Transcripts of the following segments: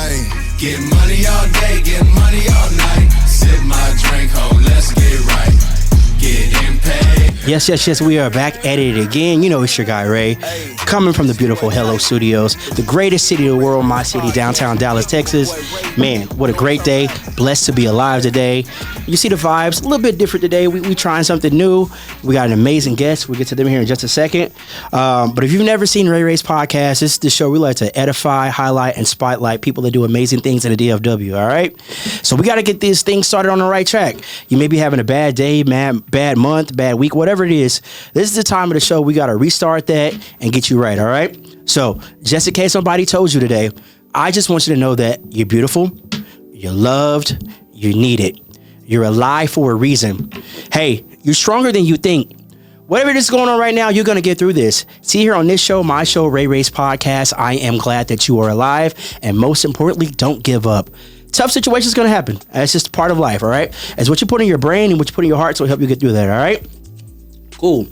Ay, get money all day, get money all night. Sip my drink, ho, let's get right. Getting paid. Yes, we are back at it again. You know, it's your guy, Ray, coming from the beautiful Hello Studios, the greatest city in the world, my city, downtown Dallas, Texas. Man, what a great day. Blessed to be alive today. You see the vibes, a little bit different today. We trying something new. We got an amazing guest. We'll get to them here in just a second. But if you've never seen Ray Ray's podcast, this is the show we like to edify, highlight, and spotlight people that do amazing things in the DFW, all right? So we got to get this thing started on the right track. You may be having a bad day, man, bad month, bad week, whatever it is. This is the time of the show we got to restart that and get you right, all right? So just in case somebody told you today, I just want you to know that you're beautiful, you're loved, you're needed. You're alive for a reason. Hey, you're stronger than you think. Whatever is going on right now, you're going to get through this. See, here on this show, my show, Ray Ray's podcast, I am glad that you are alive. And most importantly, don't give up. Tough situations going to happen. That's just part of life, all right? It's what you put in your brain and what you put in your heart, so it'll help you get through that, all right? Cool.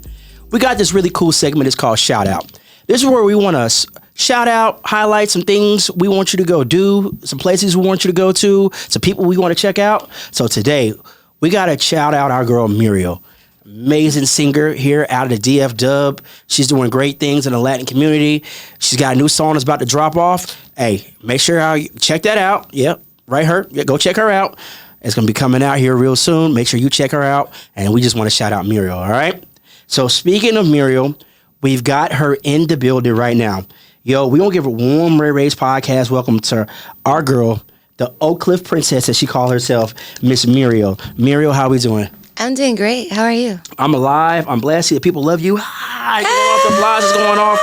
We got this really cool segment. It's called Shout Out. This is where we want to shout out, highlight some things we want you to go do, some places we want you to go to, some people we want to check out. So today, we got to shout out our girl, MurieL. Amazing singer here out of the DF Dub. She's doing great things in the Latin community. She's got a new song that's about to drop off. Hey, make sure you check that out. Yep, right her. Yeah, go check her out. It's going to be coming out here real soon. Make sure you check her out. And we just want to shout out MurieL, all right? So speaking of MurieL, we've got her in the building right now. Yo, we gonna give a warm Ray Ray's podcast welcome to our girl, the Oak Cliff Princess, as she calls herself, Miss MurieL. MurieL, how we doing? I'm doing great. How are you? I'm alive. I'm blessed. See, the people love you. The applause is going off.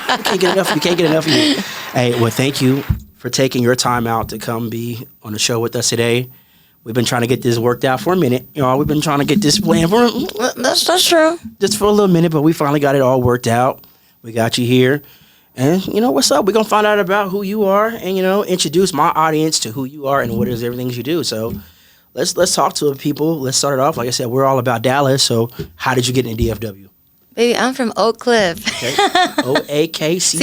You can't get enough. You can't get enough of you. Hey, well, thank you for taking your time out to come be on the show with us today. We've been trying to get this worked out for a minute. You know, we've been trying to get this planned for that's true. Just for a little minute, but we finally got it all worked out. We got you here. And, you know, what's up? We're going to find out about who you are and, you know, introduce my audience to who you are and what is everything you do. So let's talk to the people. Let's start it off. Like I said, we're all about Dallas. So how did you get into DFW? Baby, I'm from Oak Cliff. Okay. OAKCLIFF.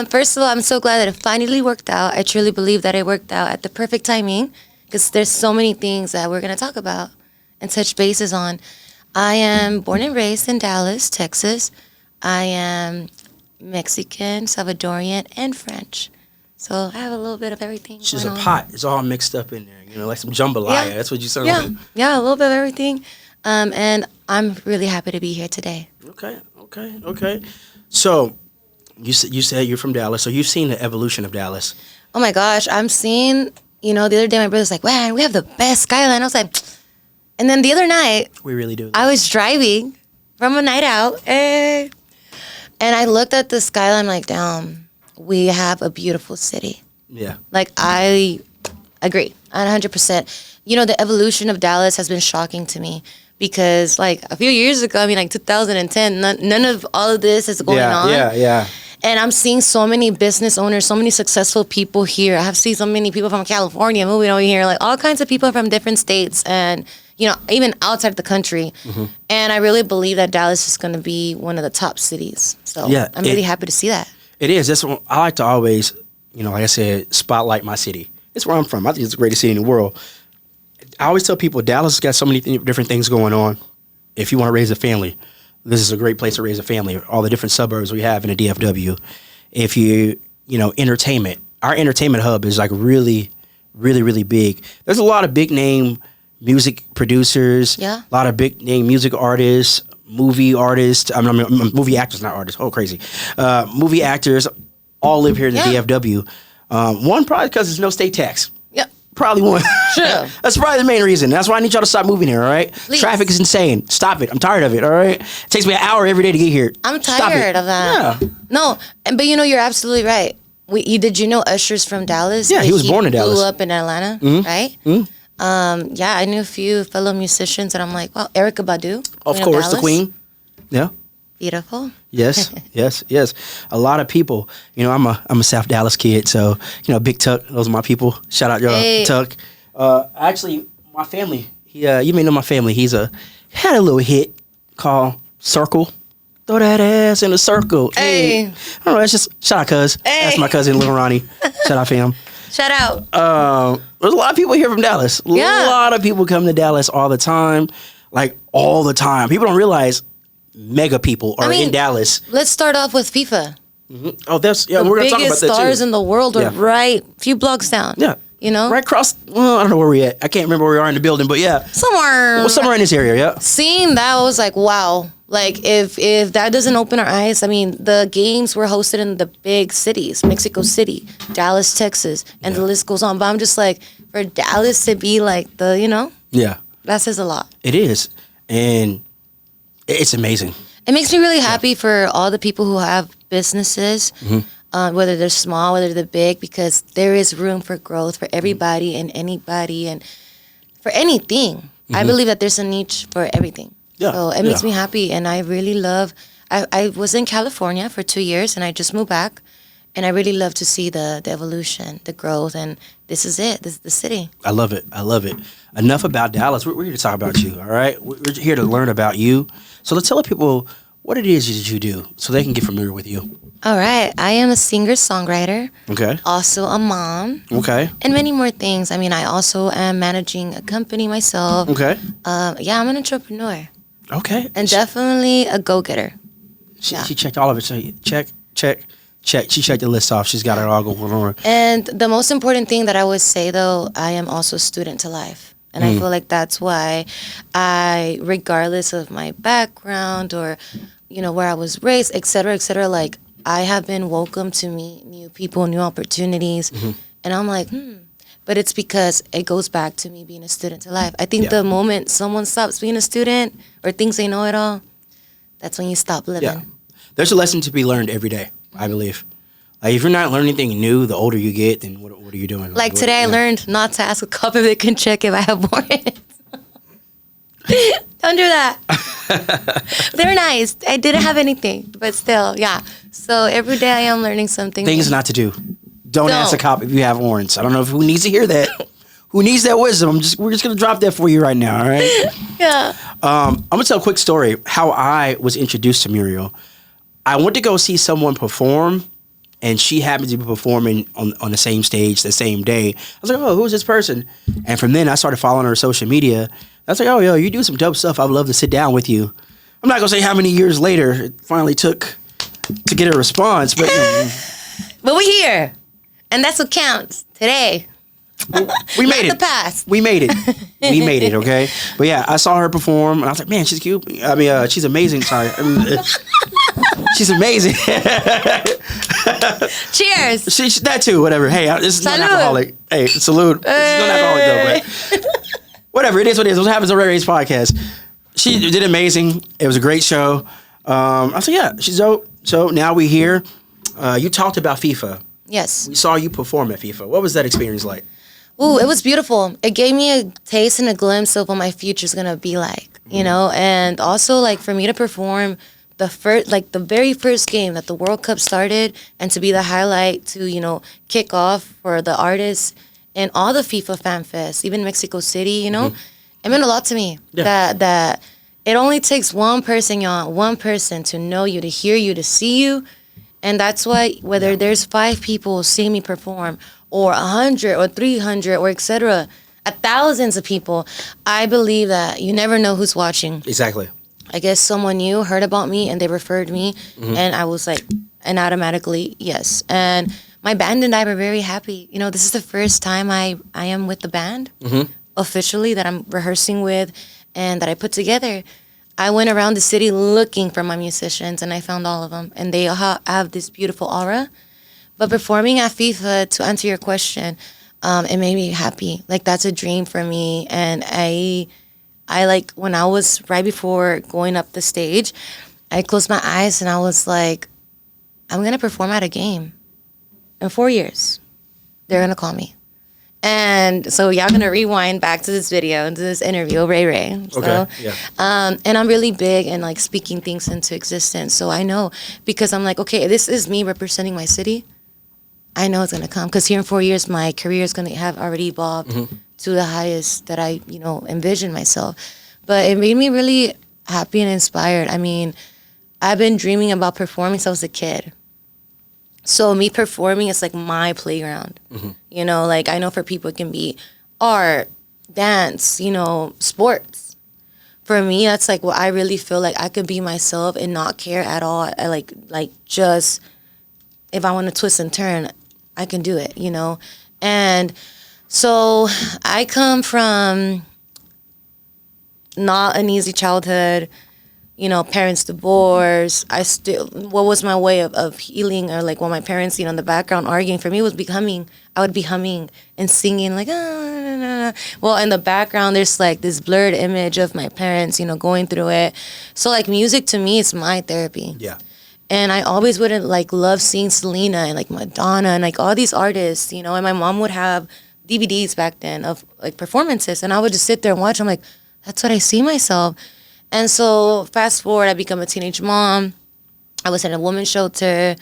First of all, I'm so glad that it finally worked out. I truly believe that it worked out at the perfect timing because there's so many things that we're going to talk about and touch bases on. I am born and raised in Dallas, Texas. I am Mexican, Salvadorian, and French. So I have a little bit of everything. She's a pot. It's all mixed up in there. You know, like some jambalaya. Yeah. That's what you sound like. Yeah, a little bit of everything. And I'm really happy to be here today. Okay. So you said you're from Dallas. So you've seen the evolution of Dallas. Oh, my gosh. I'm seeing, you know, the other day my brother's like, man, we have the best skyline. I was like... And then the other night, we really do. I was driving from a night out, and I looked at the skyline like, damn, we have a beautiful city. Yeah. Like, I agree, 100%. You know, the evolution of Dallas has been shocking to me because, like, a few years ago, I mean, like 2010, none of all of this is going on. Yeah. And I'm seeing so many business owners, so many successful people here. I have seen so many people from California moving over here, like all kinds of people from different states and, you know, even outside the country. Mm-hmm. And I really believe that Dallas is going to be one of the top cities. So yeah, I'm really happy to see that. It is. That's what I like to always, you know, like I said, spotlight my city. It's where I'm from. I think it's the greatest city in the world. I always tell people Dallas has got so many different things going on. If you want to raise a family, this is a great place to raise a family. All the different suburbs we have in the DFW. If you know, entertainment. Our entertainment hub is like really, really, really big. There's a lot of big name music producers. Yeah. A lot of big name music artists, movie artists. I mean, movie actors, not artists. Oh, crazy. Movie actors all live here in the DFW. One, probably because there's no state tax. Probably one. Sure. That's probably the main reason. That's why I need y'all to stop moving here, all right? Please. Traffic is insane. Stop it. I'm tired of it, all right? It takes me an hour every day to get here. I'm tired of that. Yeah. No, but you know, you're absolutely right. Did you know Usher's from Dallas? Yeah, he was born in Dallas. He grew up in Atlanta, right? Mm-hmm. Yeah, I knew a few fellow musicians, and I'm like, wow, Erykah Badu. Of course, the queen. Yeah. Beautiful. Yes. A lot of people. You know, I'm a South Dallas kid, so you know, Big Tuck. Those are my people. Shout out, y'all, Tuck. Actually, my family. You may know my family. Had a little hit called Circle. throw that ass in a circle. Hey. I don't know. That's just shout out, cuz. Hey. That's my cousin, Little Ronnie. Shout out, fam. Shout out. There's a lot of people here from Dallas. Yeah. A lot of people come to Dallas all the time, like all the time. People don't realize mega people are in Dallas. Let's start off with FIFA. Oh, that's yeah. The We're gonna talk about biggest that too. stars in the world are Yeah. right a few blocks down. Yeah. You know? Right across. Well, I don't know where we at. I can't remember where we are in the building, but yeah, somewhere in this area. Yeah. Seeing that, I was like, wow. Like, if that doesn't open our eyes, I mean, the games were hosted in the big cities, Mexico City, Dallas, Texas, and the list goes on. But I'm just like, for Dallas to be like the, you know, Yeah. that says a lot. It is, and it's amazing. It makes me really happy for all the people who have businesses, whether they're small, whether they're big, because there is room for growth for everybody and anybody and for anything. I believe that there's a niche for everything. Yeah, So it makes me happy, and I really love. I was in California for 2 years, and I just moved back, and I really love to see the evolution, the growth, and this is it. This is the city. I love it. I love it. Enough about Dallas. We're here to talk about you. All right. We're here to learn about you. So let's tell the people what it is that you do, so they can get familiar with you. All right, I am a singer-songwriter, Okay. also a mom, Okay. and many more things. I mean, I also am managing a company myself. Okay. Yeah, I'm an entrepreneur Okay. and definitely a go-getter. She checked all of it. So check. She checked the list off. She's got it all going on. And the most important thing that I would say, though, I am also a student to life. And I feel like that's why I, regardless of my background or, you know, where I was raised, et cetera, like, I have been welcome to meet new people, new opportunities. And I'm like, But it's because it goes back to me being a student to life. I think the moment someone stops being a student or thinks they know it all, that's when you stop living. Yeah. There's a lesson to be learned every day, I believe. Like, if you're not learning anything new, the older you get, then what are you doing? Like today, I learned not to ask a cop if they can check if I have warrants. Don't do that. They're nice. I didn't have anything, but still, yeah. So every day I am learning something. Things not to do. Don't ask a cop if you have warrants. I don't know who needs to hear that. Who needs that wisdom? We're just gonna drop that for you right now. All right. Yeah. I'm gonna tell a quick story how I was introduced to MurieL. I went to go see someone perform, and she happened to be performing on the same stage the same day. I was like, oh, who's this person? And from then I started following her social media. I was like, oh, yo, you do some dope stuff. I would love to sit down with you. I'm not gonna say how many years later it finally took to get a response, but But we're here, and that's what counts today. we made it. The past. We made it. We made it. Okay. But yeah, I saw her perform, and I was like, man, she's cute. I mean, she's amazing. Sorry. She's amazing. Cheers. She that too. Whatever. Hey, this is not alcoholic. Hey, salute. This is not alcoholic though. But whatever. It is what it is. What happens on Ray Ray's podcast. She did amazing. It was a great show. I said, yeah, she's dope. So now we're here. You talked about FIFA. Yes. We saw you perform at FIFA. What was that experience like? Ooh, it was beautiful. It gave me a taste and a glimpse of what my future's gonna be like, you know? And also, like, for me to perform the very first game that the World Cup started, and to be the highlight to, you know, kick off for the artists and all the FIFA fan fests, even Mexico City, you know? It meant a lot to me. Yeah. That it only takes one person to know you, to hear you, to see you. And that's why whether there's 5 people seeing me perform, or 100 or 300 or etc., thousands of people, I believe that you never know who's watching. Exactly. I guess someone new heard about me and they referred me, and I was like, and automatically, yes. And my band and I were very happy. You know, this is the first time I am with the band officially that I'm rehearsing with and that I put together. I went around the city looking for my musicians, and I found all of them, and they all have this beautiful aura. But performing at FIFA, to answer your question, it made me happy. Like, that's a dream for me. And I like, when I was right before going up the stage, I closed my eyes and I was like, I'm going to perform at a game. In 4 years, they're going to call me. And so y'all going to rewind back to this video, to this interview, Ray Ray. So, Okay, yeah. and I'm really big in, like, speaking things into existence. So I know, because I'm like, okay, this is me representing my city. I know it's going to come, because here in 4 years, my career is going to have already evolved to the highest that I, you know, envision myself. But it made me really happy and inspired. I mean, I've been dreaming about performing since I was a kid. So me performing is like my playground. You know, like I know for people it can be art, dance, you know, sports. For me, that's like what I really feel like I could be myself and not care at all. I like just if I want to twist and turn, I can do it, you know? And so I come from not an easy childhood, you know, parents divorce. What was my way of healing, or like when my parents, you know, in the background arguing, for me was I would be humming and singing like, ah. Well, in the background, there's like this blurred image of my parents, you know, going through it. So like music to me is my therapy. Yeah. And I always would like love seeing Selena and like Madonna and like all these artists, you know, and my mom would have DVDs back then of like performances, and I would just sit there and watch. I'm like, that's what I see myself. And so fast forward, I become a teenage mom. I was in a women's shelter.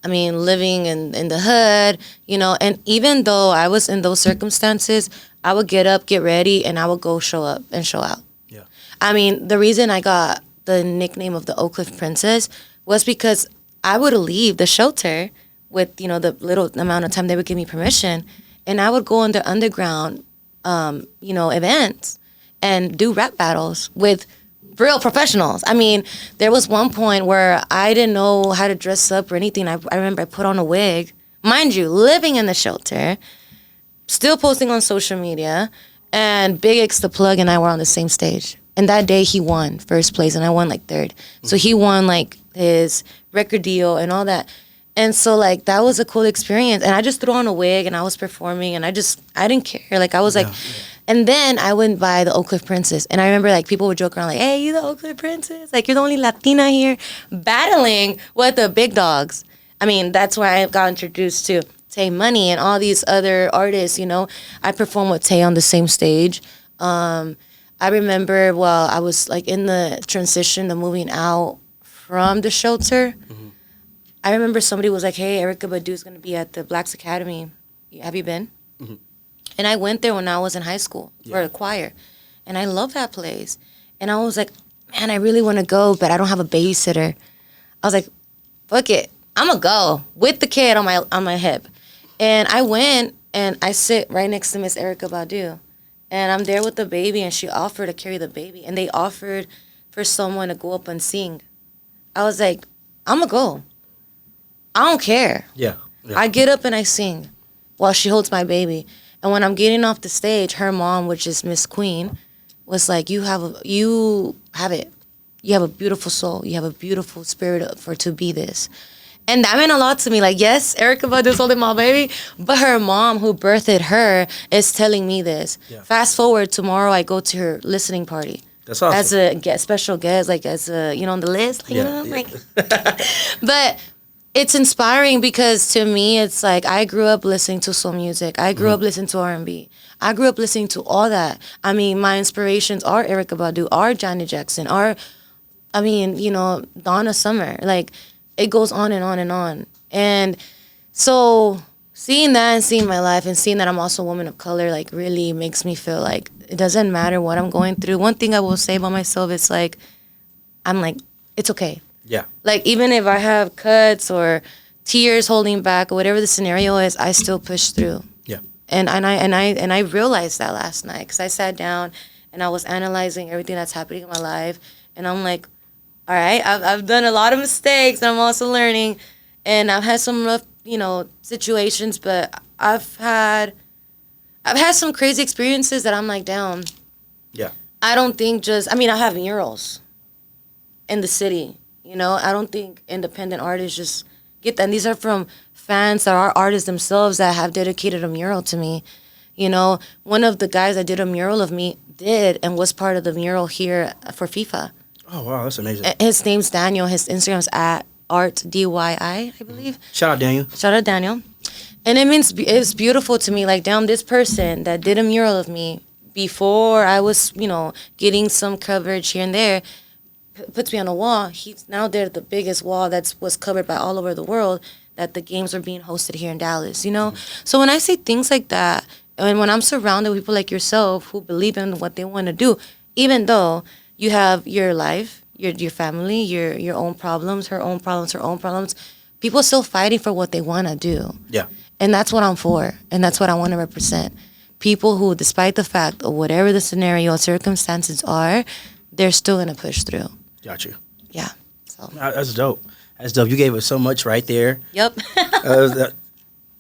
I mean, living in the hood, you know, and even though I was in those circumstances, I would get up, get ready, and I would go show up and show out. Yeah. I mean, the reason I got the nickname of the Oak Cliff Princess was because I would leave the shelter with, you know, the little amount of time they would give me permission, and I would go in the underground, you know, events and do rap battles with real professionals. I mean, there was one point where I didn't know how to dress up or anything. I remember I put on a wig, mind you, living in the shelter, still posting on social media, and Big X the Plug and I were on the same stage. And that day he won first place and I won like third. So he won like his record deal and all that. And so like that was a cool experience. And I just threw on a wig and I was performing and I didn't care. Like I was like, and then I went by the Oak Cliff Princess. And I remember like people would joke around like, hey, you the Oak Cliff Princess? Like you're the only Latina here battling with the big dogs. I mean, that's where I got introduced to Tay Money and all these other artists, you know. I performed with Tay on the same stage. I remember while I was like in the transition of moving out from the shelter, I remember somebody was like, hey, Erykah Badu's going to be at the Blacks Academy. Have you been? And I went there when I was in high school for a choir. And I love that place. And I was like, man, I really want to go, but I don't have a babysitter. I was like, fuck it. I'm going to go with the kid on my hip. And I went and I sit right next to Miss Erykah Badu. And I'm there with the baby and she offered to carry the baby. And they offered for someone to go up and sing. I was like, I'm going to go. I don't care. Yeah. I get up and I sing while she holds my baby. And when I'm getting off the stage, her mom, which is Miss Queen, was like, you have it. You have a beautiful soul. You have a beautiful spirit to be this. And that meant a lot to me. Like, yes, Erykah Badu's holding my baby, but her mom, who birthed her, is telling me this. Yeah. Fast forward, tomorrow I go to her listening party. That's awesome. As a special guest, like as a, you know, on the list. Like, you know, like. But it's inspiring because to me, it's like I grew up listening to soul music. I grew up listening to R&B. I grew up listening to all that. I mean, my inspirations are Erykah Badu, are Janet Jackson, you know, Donna Summer. Like, it goes on and on and on. And so seeing that and seeing my life and seeing that I'm also a woman of color, like, really makes me feel like it doesn't matter what I'm going through. One thing I will say about myself is, like, I'm like, it's okay. Yeah. Like, even if I have cuts or tears holding back or whatever the scenario is, I still push through. Yeah. And I realized that last night because I sat down and I was analyzing everything that's happening in my life, and I'm like, all right, I've done a lot of mistakes, and I'm also learning, and I've had some rough, you know, situations, but I've had some crazy experiences that I'm like, damn. Yeah. I don't think I have murals in the city. You know, I don't think independent artists just get that. And these are from fans that are artists themselves that have dedicated a mural to me. You know, one of the guys that did a mural of me did and was part of the mural here for FIFA. Oh, wow, that's amazing. His name's Daniel. His Instagram's at artdyi, I believe. Shout out, Daniel. Shout out, Daniel. And it's beautiful to me. Like, damn, this person that did a mural of me before I was, you know, getting some coverage here and there, puts me on a wall. He's now there, the biggest wall that was covered by all over the world, that the games are being hosted here in Dallas, you know? So when I say things like that, and when I'm surrounded with people like yourself who believe in what they want to do, even though you have your life, your family, your own problems, her own problems, her own problems. People still fighting for what they want to do. Yeah. And that's what I'm for. And that's what I want to represent. People who, despite the fact of whatever the scenario or circumstances are, they're still going to push through. Got you. Yeah. So. That's dope. That's dope. You gave us so much right there. Yep.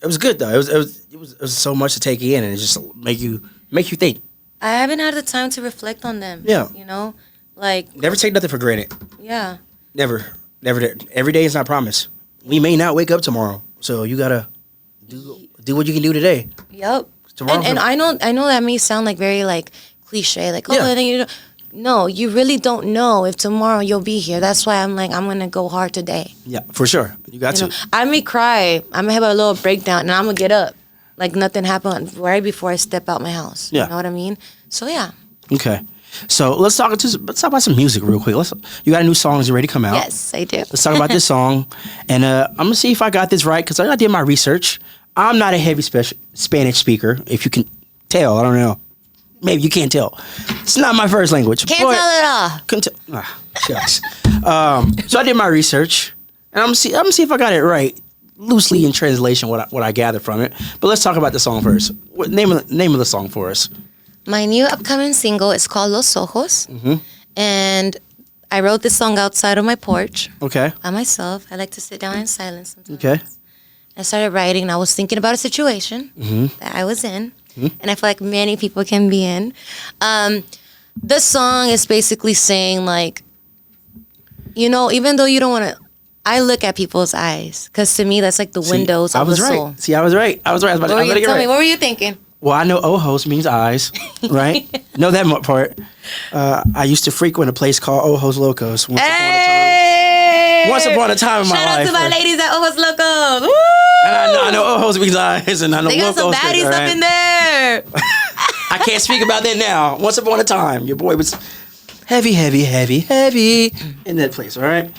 It was good though. It was so much to take in, and it just make you think. I haven't had the time to reflect on them. Yeah. You know, like. Never take nothing for granted. Yeah. Never. Every day is not promised. We may not wake up tomorrow, so you gotta do what you can do today. Yep. Tomorrow. And I know that may sound like very like cliche, like Yeah. and then you don't. No, you really don't know if tomorrow you'll be here. That's why I'm like, I'm gonna go hard today. Yeah, for sure. You got You to. know, I may cry. I may have a little breakdown, and I'm gonna get up like nothing happened right before I step out my house. Yeah. You know what I mean? So yeah. Okay. So let's talk about some music real quick. You got a new song that's ready to come out. Yes, I do. Let's talk about this song, and I'm gonna see if I got this right because I did my research. I'm not a heavy Spanish speaker. If you can tell, I don't know. Maybe you can't tell. It's not my first language. Can't tell it all. Couldn't tell. Shucks. So I did my research, and I'm gonna see if I got it right, loosely in translation what I gathered from it. But let's talk about the song first. What name of the song for us? My new upcoming single is called Los Ojos, and I wrote this song outside of my porch Okay. by myself. I like to sit down in silence sometimes. Okay. I started writing, and I was thinking about a situation that I was in, and I feel like many people can be in. The song is basically saying, like, you know, even though you don't want to, I look at people's eyes, because to me, that's like the windows of the soul. See, I was right. I was about What were to you, get tell right. me, what were you thinking? Well, I know ojos means eyes, right? Know that part. I used to frequent a place called Ojos Locos once upon a time in my Shout out life. to my ladies at Ojos Locos. Woo! And I know ojos means eyes, and I know They got some locos. baddies up in there. I can't speak about that now. Once upon a time, your boy was heavy in that place. All right.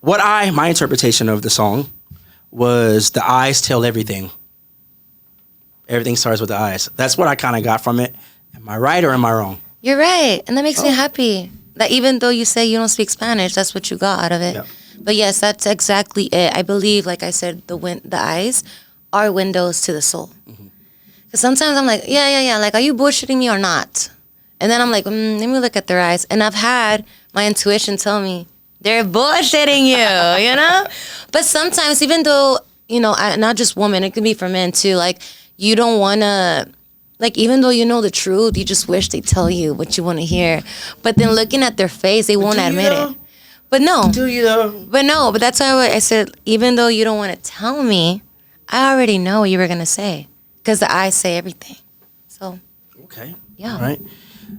My interpretation of the song was the eyes tell everything. Everything starts with the eyes. That's what I kind of got from it. Am I right or am I wrong? You're right, and that makes me happy. That even though you say you don't speak Spanish, that's what you got out of it. Yeah. But yes, that's exactly it. I believe, like I said, the eyes are windows to the soul. Because sometimes I'm like, yeah, like, are you bullshitting me or not? And then I'm like, let me look at their eyes. And I've had my intuition tell me, they're bullshitting you, you know? But sometimes, even though, you know, not just women, it can be for men too, like, you don't want to, like, even though you know the truth, you just wish they tell you what you want to hear. But then looking at their face, they won't admit it. But no. Do you though? But that's why I said, even though you don't want to tell me, I already know what you were going to say. Because the eyes say everything. So, Okay. yeah. All right.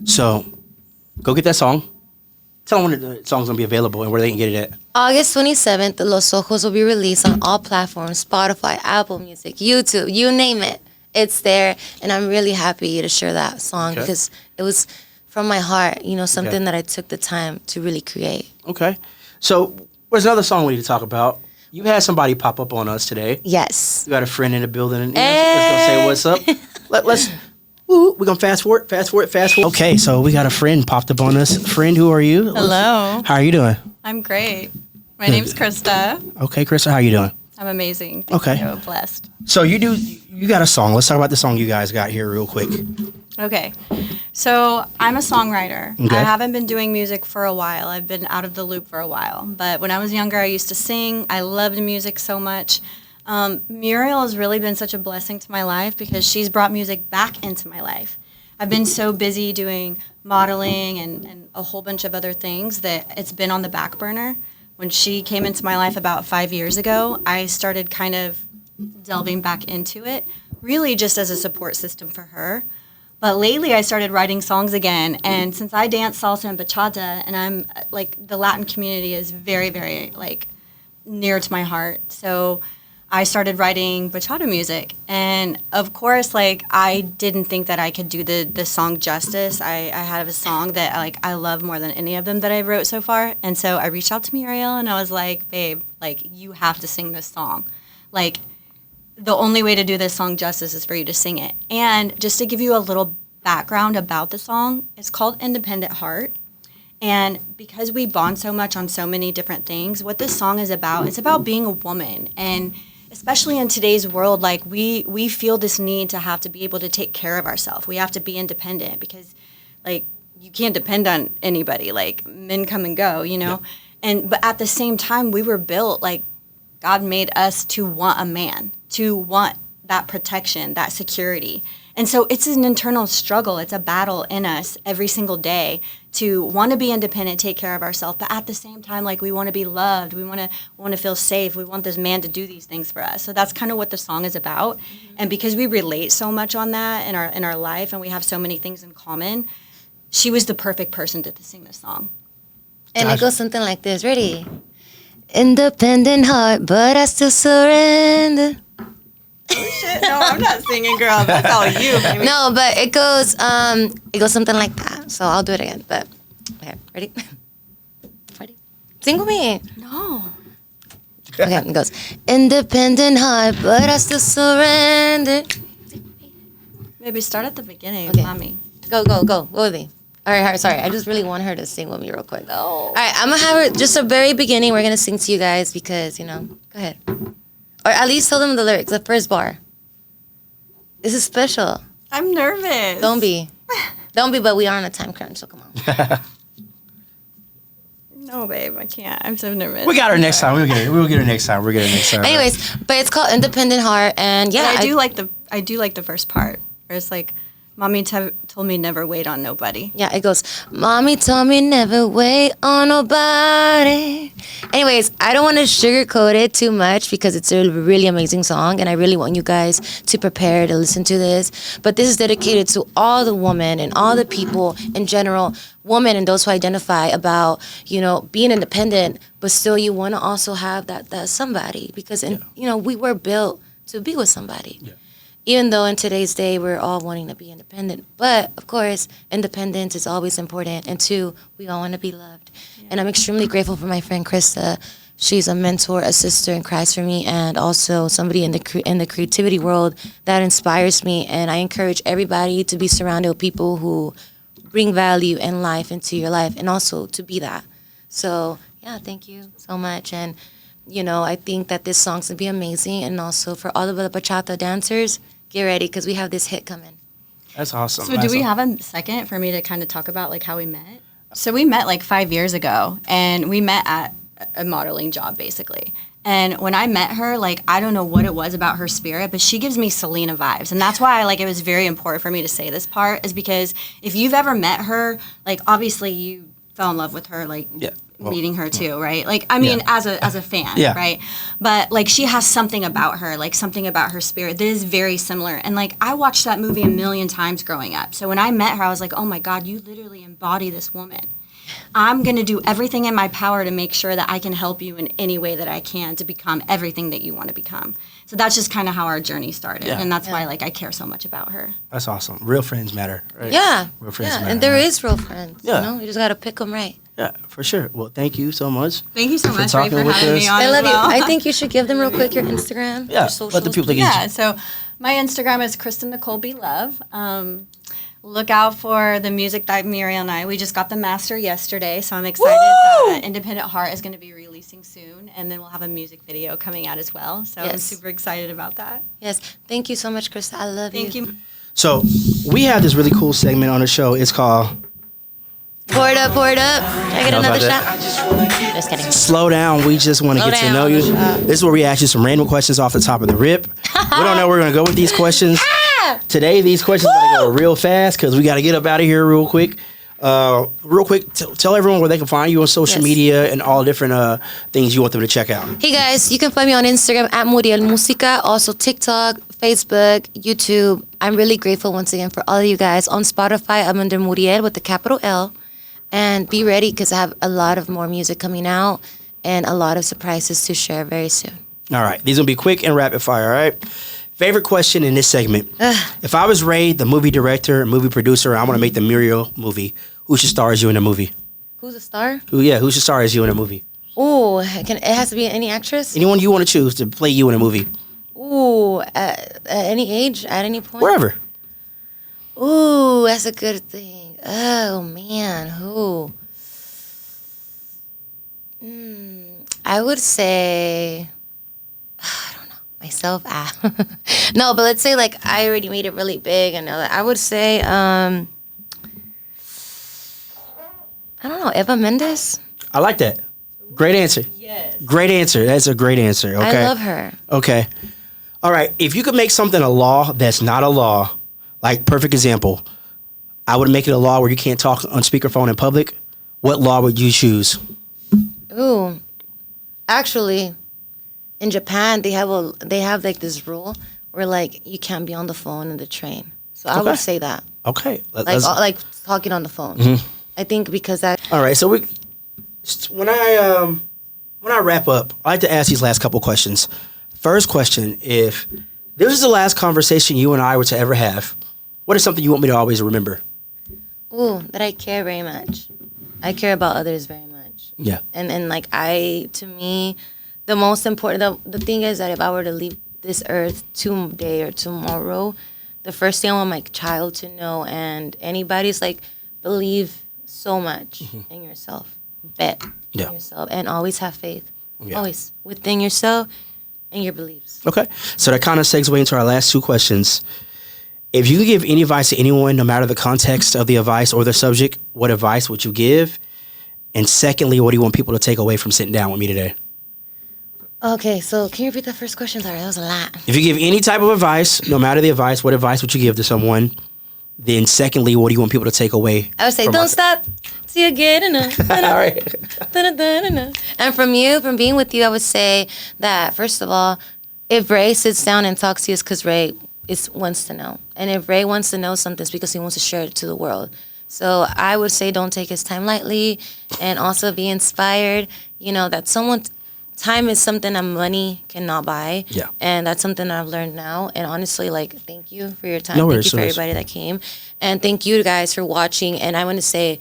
So, go get that song. Tell them when the song's going to be available and where they can get it at. August 27th, Los Ojos will be released on all platforms, Spotify, Apple Music, YouTube, you name it. It's there. And I'm really happy to share that song because it was from my heart, you know, something that I took the time to really create. Okay. So, there's another song we need to talk about. You had somebody pop up on us today. Yes. You got a friend in the building. And let's go say what's up. We're going to fast forward. Okay, so we got a friend popped up on us. Friend, who are you? Hello. How are you doing? I'm great. My name's Krista. Okay, Krista, how are you doing? I'm amazing. Okay. I'm blessed. So you got a song. Let's talk about the song you guys got here real quick. Okay. So I'm a songwriter. Okay. I haven't been doing music for a while. I've been out of the loop for a while. But when I was younger, I used to sing. I loved music so much. MurieL has really been such a blessing to my life because she's brought music back into my life. I've been so busy doing modeling and a whole bunch of other things that it's been on the back burner. When she came into my life about 5 years ago, I started kind of delving back into it, really just as a support system for her. But lately I started writing songs again, and since I dance salsa and bachata, and I'm like, the Latin community is very, very like near to my heart. So I started writing bachata music, and of course, like, I didn't think that I could do the song justice. I had a song that like I love more than any of them that I wrote so far, and so I reached out to MurieL and I was like, babe, like, you have to sing this song. Like, the only way to do this song justice is for you to sing it. And just to give you a little background about the song, it's called Independent Heart. And because we bond so much on so many different things, what this song is about, it's about being a woman. And especially in today's world, like we feel this need to have to be able to take care of ourselves. We have to be independent because like you can't depend on anybody. Like men come and go, you know? Yeah. But at the same time, we were built, like God made us to want a man, to want that protection, that security. And so it's an internal struggle. It's a battle in us every single day to want to be independent, take care of ourselves, but at the same time, like we want to be loved. We want to feel safe. We want this man to do these things for us. So that's kind of what the song is about. Mm-hmm. And because we relate so much on that in our life, and we have so many things in common, she was the perfect person to sing this song. And it goes something like this. Ready? Independent heart, but I still surrender. Oh shit! No, I'm not singing, girl. That's all you. Baby. No, but it goes something like that. So I'll do it again. But okay, ready? Ready? Sing with me. No. Okay, it goes. Independent heart, but I still surrender. Maybe start at the beginning, okay. Mommy. Go with me. All right, sorry. I just really want her to sing with me real quick. No. All right, I'm gonna have her just a very beginning. We're gonna sing to you guys because go ahead. Or at least tell them the lyrics, the first bar. This is special. I'm nervous. Don't be, but we are on a time crunch, so come on. No, babe, I can't. I'm so nervous. We got her next time. We'll get her next time. Anyways, but it's called Independent Heart, and yeah. But I do like the first part, where it's like, Mommy told me never wait on nobody. Yeah, it goes, Mommy told me never wait on nobody. Anyways, I don't want to sugarcoat it too much because it's a really amazing song and I really want you guys to prepare to listen to this. But this is dedicated to all the women and all the people in general, women and those who identify about, being independent, but still you want to also have that somebody because, we were built to be with somebody. Yeah. Even though in today's day we're all wanting to be independent. But, of course, independence is always important. And, two, we all want to be loved. Yeah. And I'm extremely grateful for my friend Krista. She's a mentor, a sister in Christ for me, and also somebody in the creativity world that inspires me. And I encourage everybody to be surrounded with people who bring value and life into your life and also to be that. So, yeah, thank you so much. And, I think that this song's going to be amazing. And also for all of the bachata dancers, get ready because we have this hit coming. That's awesome. So do we have a second for me to kind of talk about like how we met? So we met like 5 years ago and we met at a modeling job basically. And when I met her, like I don't know what it was about her spirit, but she gives me Selena vibes. And that's why it was very important for me to say this part is because if you've ever met her, like obviously you fell in love with her, like meeting her too, right? Like, I mean, as a fan, right? But like, she has something about her, like something about her spirit that is very similar. And like, I watched that movie a million times growing up. So when I met her, I was like, oh my God, you literally embody this woman. I'm going to do everything in my power to make sure that I can help you in any way that I can to become everything that you want to become. So that's just kind of how our journey started. And that's why I care so much about her. That's awesome. Real friends matter, right? Yeah. Real friends matter. And there is real friends. Yeah. You just got to pick them right. Yeah, for sure. Well, thank you so much. Thank you so much, Ray, for having me on. I love you. I think you should give them real quick your Instagram. Yeah, your socials. let the people get you. Yeah, so my Instagram is Kristen Nicole B. Love. Look out for the music that MurieL and I, we just got the master yesterday, so I'm excited that Independent Heart is going to be releasing soon, and then we'll have a music video coming out as well, so I'm super excited about that. Yes, thank you so much, Krista. I love you. Thank you. So we have this really cool segment on the show. It's called... Pour it up. Can I get another shot? Just kidding. Slow down. We just want to get to know you. This is where we ask you some random questions off the top of the rip. We don't know where we're going to go with these questions. Today, these questions are going to go real fast because we got to get up out of here real quick. Tell everyone where they can find you on social media and all different things you want them to check out. Hey guys, you can find me on Instagram at MurieL Musica, also TikTok, Facebook, YouTube. I'm really grateful once again for all of you guys. On Spotify, I'm under MurieL with the capital L. And be ready because I have a lot of more music coming out and a lot of surprises to share very soon. All right. These will be quick and rapid fire, all right? Favorite question in this segment. If I was Ray, the movie director, movie producer, I want to make the MurieL movie, who should star as you in the movie? Who's a star? Who should star as you in a movie? Ooh, it has to be any actress? Anyone you want to choose to play you in a movie. Ooh, at any age, at any point? Wherever. Ooh, that's a good thing. Oh, man, who? I would say, I don't know, myself. No, but let's say like I already made it really big, and I would say, I don't know, Eva Mendes. I like that. Great answer. Yes. Great answer. That's a great answer. Okay. I love her. Okay. All right. If you could make something a law that's not a law, like perfect example, I would make it a law where you can't talk on speakerphone in public. What law would you choose? Ooh, actually, in Japan they have like this rule where like you can't be on the phone in the train. So I Okay. would say that, Okay. like talking on the phone. I think because that. All right. So when I wrap up, I like to ask these last couple questions. First question: if this is the last conversation you and I were to ever have, what is something you want me to always remember? Ooh, that I care very much. I care about others very much. Yeah. And like to me, the most important, the thing is that if I were to leave this earth today or tomorrow, the first thing I want my child to know, and anybody's like, believe so much in yourself. Bet Yeah. in yourself. And always have faith. Yeah. Always within yourself and your beliefs. Okay. So that kind of segues into our last two questions. If you could give any advice to anyone, no matter the context of the advice or the subject, what advice would you give? And secondly, what do you want people to take away from sitting down with me today? Okay, so can you repeat that first question? Sorry, that was a lot. If you give any type of advice, no matter the advice, what advice would you give to someone? Then secondly, what do you want people to take away? I would say, from don't our- stop till you get enough. All right. And from being with you, I would say that, first of all, if Ray sits down and talks to you, it's because Ray wants to know. And if Ray wants to know something, it's because he wants to share it to the world. So I would say don't take his time lightly, and also be inspired. You know, that time is something that money cannot buy. Yeah. And that's something I've learned now. And honestly, like, thank you for your time. No Thank worries, you for no worries. everybody that came. And thank you guys for watching. And I want to say,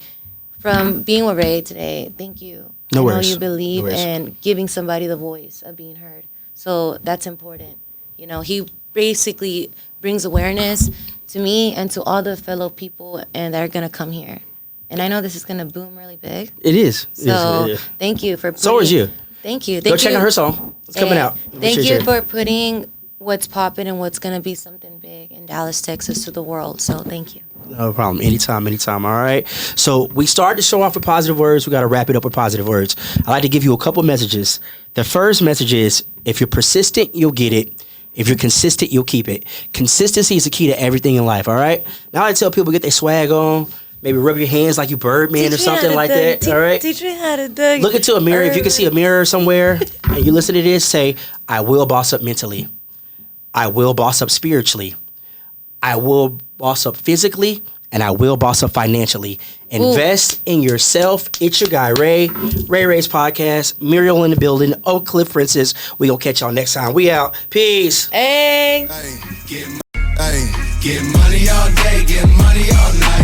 from being with Ray today, thank you. No I know worries. you believe No worries. in giving somebody the voice of being heard. So that's important. You know, he basically brings awareness to me and to all the fellow people and that are going to come here. And I know this is going to boom really big. It is. So thank you for So is you. Thank you. Go Thank check you. out her song. It's coming And out. Thank you Share. for putting what's popping and what's going to be something big in Dallas, Texas to the world. So thank you. No problem. Anytime. All right. So we started the show off with positive words. We got to wrap it up with positive words. I like to give you a couple messages. The first message is, if you're persistent, you'll get it. If you're consistent, you'll keep it. Consistency is the key to everything in life. All right. Now I tell people, get their swag on. Maybe rub your hands like you Birdman or something like that. All right. Teach me how to do. Look into a mirror. If you can see a mirror somewhere and you listen to this, say, I will boss up mentally. I will boss up spiritually. I will boss up physically. And I will boss up financially. Invest in yourself. It's your guy, Ray. Ray's podcast. MurieL in the building. Oak Cliff Princess. We gonna catch y'all next time. We out. Peace. Hey. Get money all day, get money all night.